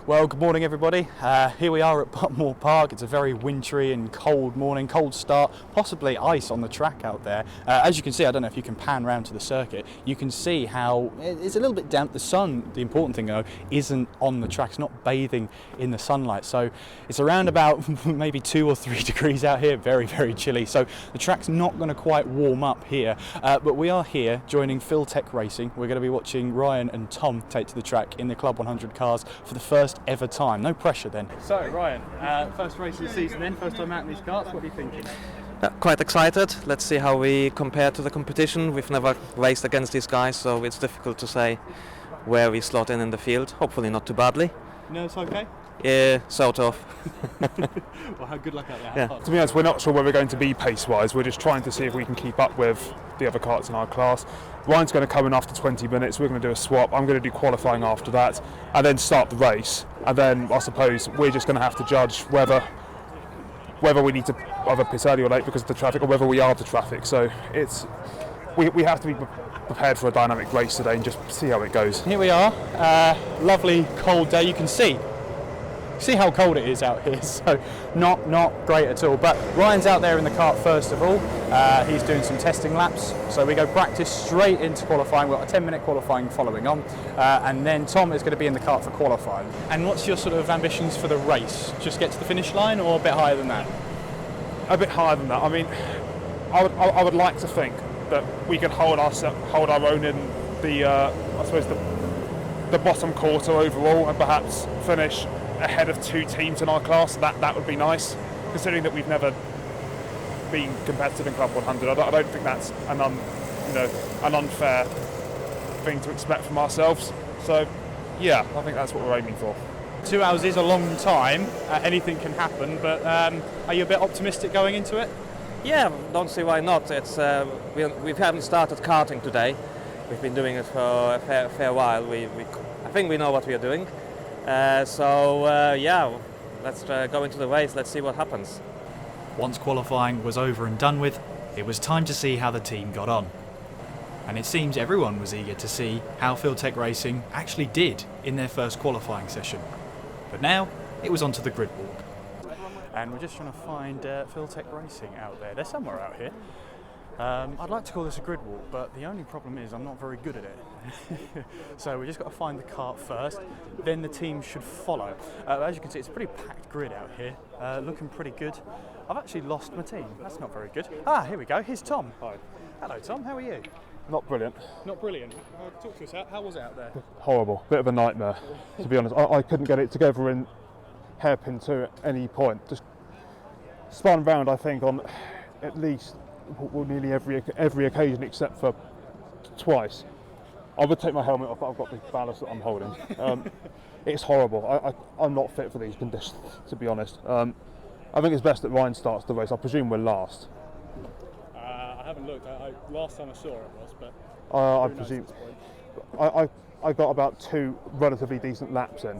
Well, good morning everybody. Here we are at Buckmore Park. It's a very wintry and cold morning, cold start, possibly ice on the track out there. As you can see, I don't know if you can pan round to the circuit, you can see how it's a little bit damp. The sun, the important thing though, isn't on the track, it's not bathing in the sunlight. So it's around about maybe 2 or 3 degrees out here, very, very chilly. So the track's not going to quite warm up here, but we are here joining PhilTech Racing. We're going to be watching Ryan and Tom take to the track in the Club 100 cars for the first ever time. No pressure then. So Ryan, first race of the season then, first time out in these karts, what are you thinking? Quite excited. Let's see how we compare to the competition. We've never raced against these guys, so it's difficult to say where we slot in the field. Hopefully not too badly. No, it's okay? Yeah, sort of. Well, good luck out there. Yeah. To be honest, we're not sure where we're going to be pace-wise. We're just trying to see if we can keep up with the other karts in our class. Ryan's going to come in after 20 minutes. We're going to do a swap. I'm going to do qualifying after that, and then start the race. And then I suppose we're just going to have to judge whether we need to either pit early or late because of the traffic, or whether we are the traffic. So we have to be prepared for a dynamic race today and just see how it goes. Here we are. Lovely cold day. You can see how cold it is out here, so not great at all. But Ryan's out there in the kart first of all. He's doing some testing laps, so we go practice straight into qualifying. We've got a 10-minute qualifying following on, and then Tom is going to be in the kart for qualifying. And what's your sort of ambitions for the race? Just get to the finish line, or a bit higher than that? A bit higher than that. I mean, I would like to think that we could hold our own in the I suppose the bottom quarter overall, and perhaps finish ahead of 2 teams in our class. That would be nice, considering that we've never been competitive in Club 100. I don't think that's an unfair thing to expect from ourselves. So yeah, I think that's what we're aiming for. 2 hours is a long time. Anything can happen, but are you a bit optimistic going into it? Yeah, don't see why not. It's we haven't started karting today. We've been doing it for a fair while. I think we know what we are doing. Yeah, let's go into the race. Let's see what happens. Once qualifying was over and done with, it was time to see how the team got on. And it seems everyone was eager to see how PhilTech Racing actually did in their first qualifying session. But now, it was onto the grid walk. And we're just trying to find PhilTech Racing out there. They're somewhere out here. I'd like to call this a grid walk, but the only problem is I'm not very good at it. So we just got to find the kart first, then the team should follow. As you can see, it's a pretty packed grid out here, looking pretty good. I've actually lost my team, that's not very good. Here we go, here's Tom. Hi. Hello Tom, how are you? Not brilliant. Not brilliant? Talk to us, how was it out there? Horrible, bit of a nightmare, to be honest. I couldn't get it together in hairpin 2 at any point. Just spun round, I think, on at least nearly every occasion except for twice. I would take my helmet off, but I've got the ballast that I'm holding. It's horrible. I'm not fit for these conditions, to be honest. I think it's best that Ryan starts the race. I presume we're last. I haven't looked. Last time I saw it was, but I presume. I got about 2 relatively decent laps in,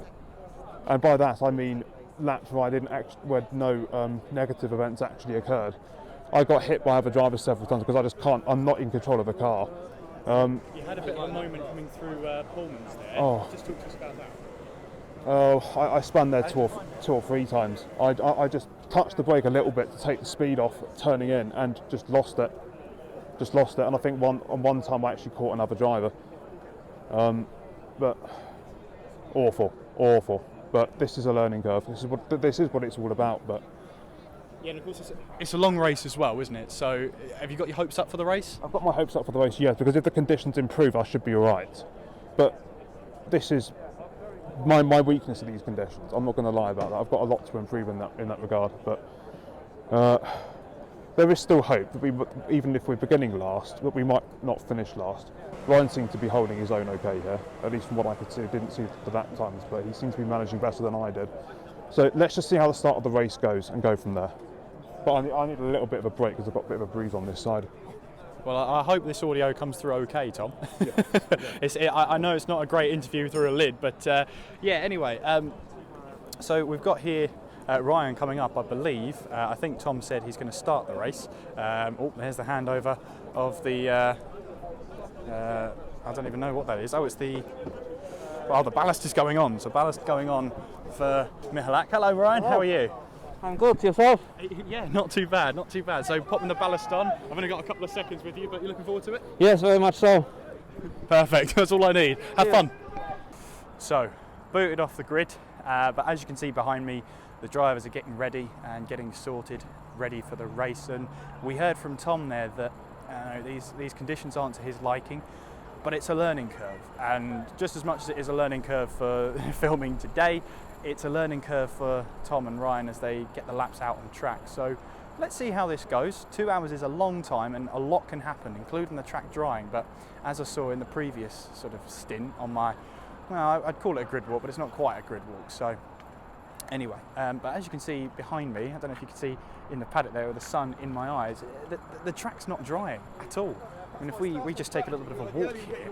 and by that I mean laps where no negative events actually occurred. I got hit by other drivers several times because I just can't. I'm not in control of the car. You had a bit of a moment coming through Pullman's there. Oh. Just talk to us about that. Oh, I spun there 2 or 3 times. I just touched the brake a little bit to take the speed off turning in, and just lost it. And I think one time I actually caught another driver. But awful. But this is a learning curve. This is what it's all about. But yeah, and of course it's a long race as well, isn't it? So have you got your hopes up for the race? I've got my hopes up for the race, yes, because if the conditions improve, I should be all right. But this is my weakness in these conditions. I'm not going to lie about that. I've got a lot to improve in that regard. But there is still hope that even if we're beginning last, that we might not finish last. Ryan seemed to be holding his own okay here, at least from what I could see. Didn't see the lap times, but he seems to be managing better than I did. So let's just see how the start of the race goes and go from there. But I need a little bit of a break because I've got a bit of a bruise on this side. Well, I hope this audio comes through okay, Tom. Yes. I know it's not a great interview through a lid, but yeah, anyway. So we've got here Ryan coming up, I believe. I think Tom said he's going to start the race. There's the handover of the... I don't even know what that is. Oh, it's the well, the ballast is going on. So ballast going on for Mihalak. Hello, Ryan. How are you? I'm good. Yourself? Yeah, not too bad, not too bad. So popping the ballast on. I've only got a couple of seconds with you, but you're looking forward to it? Yes, very much so. Perfect. That's all I need. Have fun. So, booted off the grid, but as you can see behind me, the drivers are getting ready and getting sorted, ready for the race. And we heard from Tom there that these conditions aren't to his liking, but it's a learning curve. And just as much as it is a learning curve for filming today, it's a learning curve for Tom and Ryan as they get the laps out on track. So let's see how this goes. 2 hours is a long time and a lot can happen, including the track drying. But as I saw in the previous sort of stint on my, well, I'd call it a grid walk, but it's not quite a grid walk. So anyway, but as you can see behind me, I don't know if you can see in the paddock there with the sun in my eyes, the track's not drying at all. I mean, if we just take a little bit of a walk here,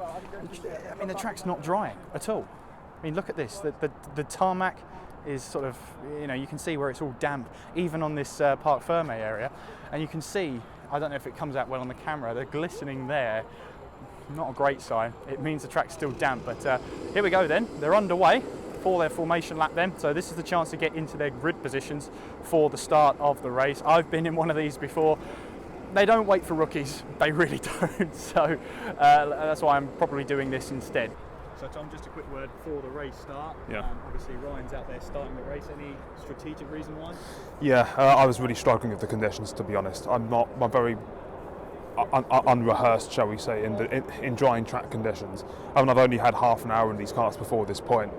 I mean, the track's not drying at all. I mean, look at this. The tarmac is sort of, you can see where it's all damp, even on this Parc Ferme area. And you can see, I don't know if it comes out well on the camera, they're glistening there. Not a great sign. It means the track's still damp. But here we go then. They're underway for their formation lap then. So this is the chance to get into their grid positions for the start of the race. I've been in one of these before. They don't wait for rookies. They really don't. So that's why I'm probably doing this instead. So Tom, just a quick word before the race start. Yeah. Obviously Ryan's out there starting the race. Any strategic reason why? Yeah, I was really struggling with the conditions, to be honest. I'm very unrehearsed, shall we say, in drying track conditions. I mean, I've only had half an hour in these karts before this point.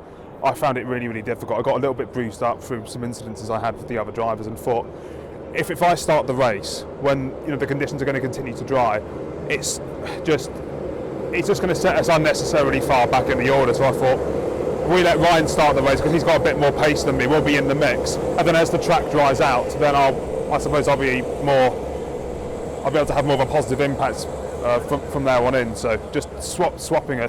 I found it really, really difficult. I got a little bit bruised up through some incidences I had with the other drivers, and thought, if I start the race when the conditions are going to continue to dry, it's just going to set us unnecessarily far back in the order. So I thought, we let Ryan start the race because he's got a bit more pace than me. We'll be in the mix, and then as the track dries out, then I suppose I'll be able to have more of a positive impact from there on in. So just swapping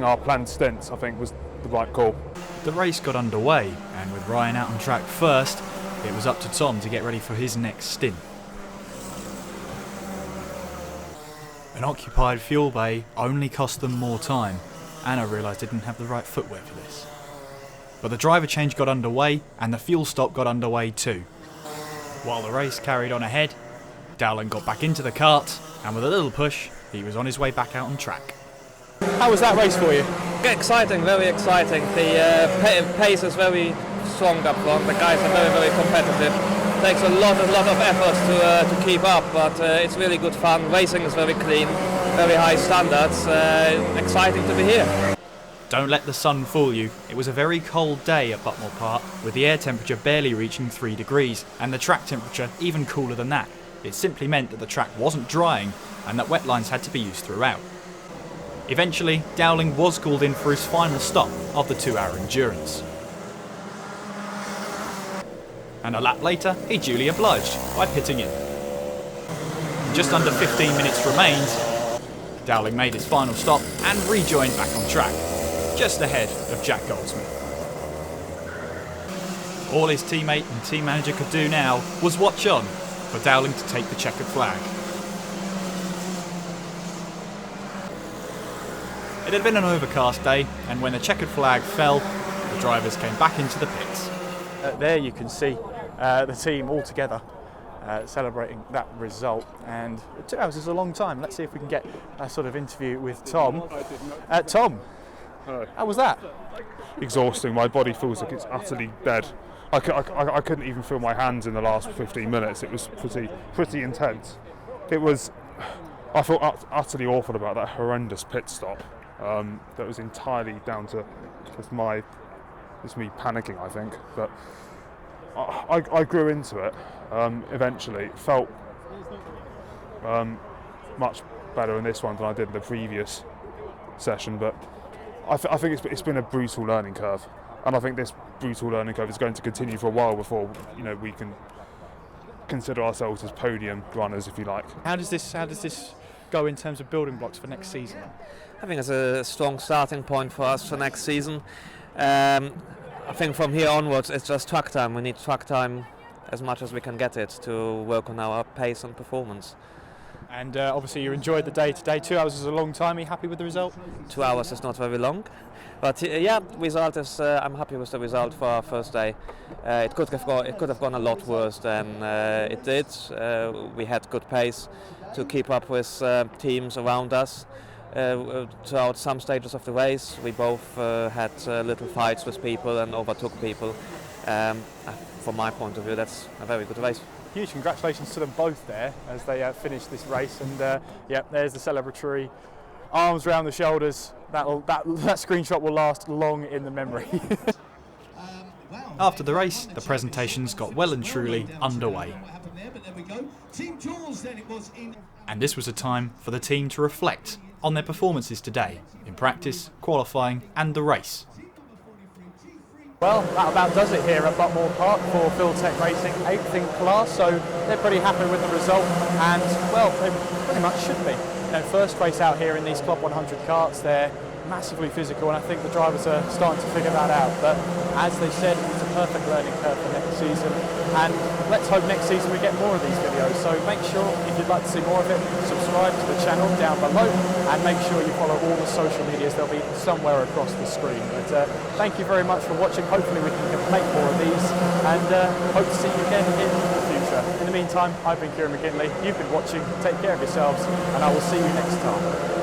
our planned stints, I think, was the right call. The race got underway, and with Ryan out on track first, it was up to Tom to get ready for his next stint. An occupied fuel bay only cost them more time, and I realised they didn't have the right footwear for this. But the driver change got underway, and the fuel stop got underway too. While the race carried on ahead, Dowling got back into the kart, and with a little push, he was on his way back out on track. How was that race for you? Exciting, very exciting. The pace is very strong up front. The guys are very, very competitive. Takes a lot of effort to keep up, but it's really good fun. Racing is very clean, very high standards. Exciting to be here. Don't let the sun fool you. It was a very cold day at Buckmore Park, with the air temperature barely reaching 3 degrees, and the track temperature even cooler than that. It simply meant that the track wasn't drying, and that wet lines had to be used throughout. Eventually, Dowling was called in for his final stop of the 2-hour endurance. And a lap later, he duly obliged by pitting in. Just under 15 minutes remained, Dowling made his final stop and rejoined back on track, just ahead of Jack Goldsmith. All his teammate and team manager could do now was watch on for Dowling to take the checkered flag. It had been an overcast day, and when the checkered flag fell, the drivers came back into the pits. There you can see the team all together celebrating that result, and 2 hours is a long time. Let's see if we can get a sort of interview with Tom. Tom, how was that? Exhausting. My body feels like it's utterly dead. I couldn't even feel my hands in the last 15 minutes. It was pretty intense. I felt utterly awful about that horrendous pit stop. That was entirely down to just me panicking, I think. But I grew into it eventually. It felt much better in this one than I did in the previous session. But I think it's been a brutal learning curve, and I think this brutal learning curve is going to continue for a while before we can consider ourselves as podium runners, if you like. How does this go in terms of building blocks for next season? I think it's a strong starting point for us for next season. I think from here onwards it's just track time. We need track time as much as we can get it to work on our pace and performance. And obviously you enjoyed the day today. 2 hours is a long time. Are you happy with the result? 2 hours is not very long, but yeah, result is. I'm happy with the result for our first day. It could have gone a lot worse than it did. We had good pace to keep up with teams around us. Throughout some stages of the race, we both had little fights with people and overtook people. From my point of view, that's a very good race. Huge congratulations to them both there as they finished this race. And yeah, there's the celebratory arms around the shoulders. That screenshot will last long in the memory. After the race, the presentations got well and truly underway. And this was a time for the team to reflect on their performances today, in practice, qualifying and the race. Well, that about does it here at Buckmore Park for PhilTech Racing, 8th in class, so they're pretty happy with the result, and well, they pretty much should be. You know, first race out here in these Club 100 karts, they're massively physical, and I think the drivers are starting to figure that out. But as they said, it's a perfect learning curve for next season, and let's hope next season we get more of these videos. So make sure, if you'd like to see more of it, subscribe to the channel down below, and make sure you follow all the social medias. They'll be somewhere across the screen. But thank you very much for watching. Hopefully we can make more of these, and hope to see you again in the future. In the meantime, I've been Kieran McGinley. You've been watching. Take care of yourselves, and I will see you next time.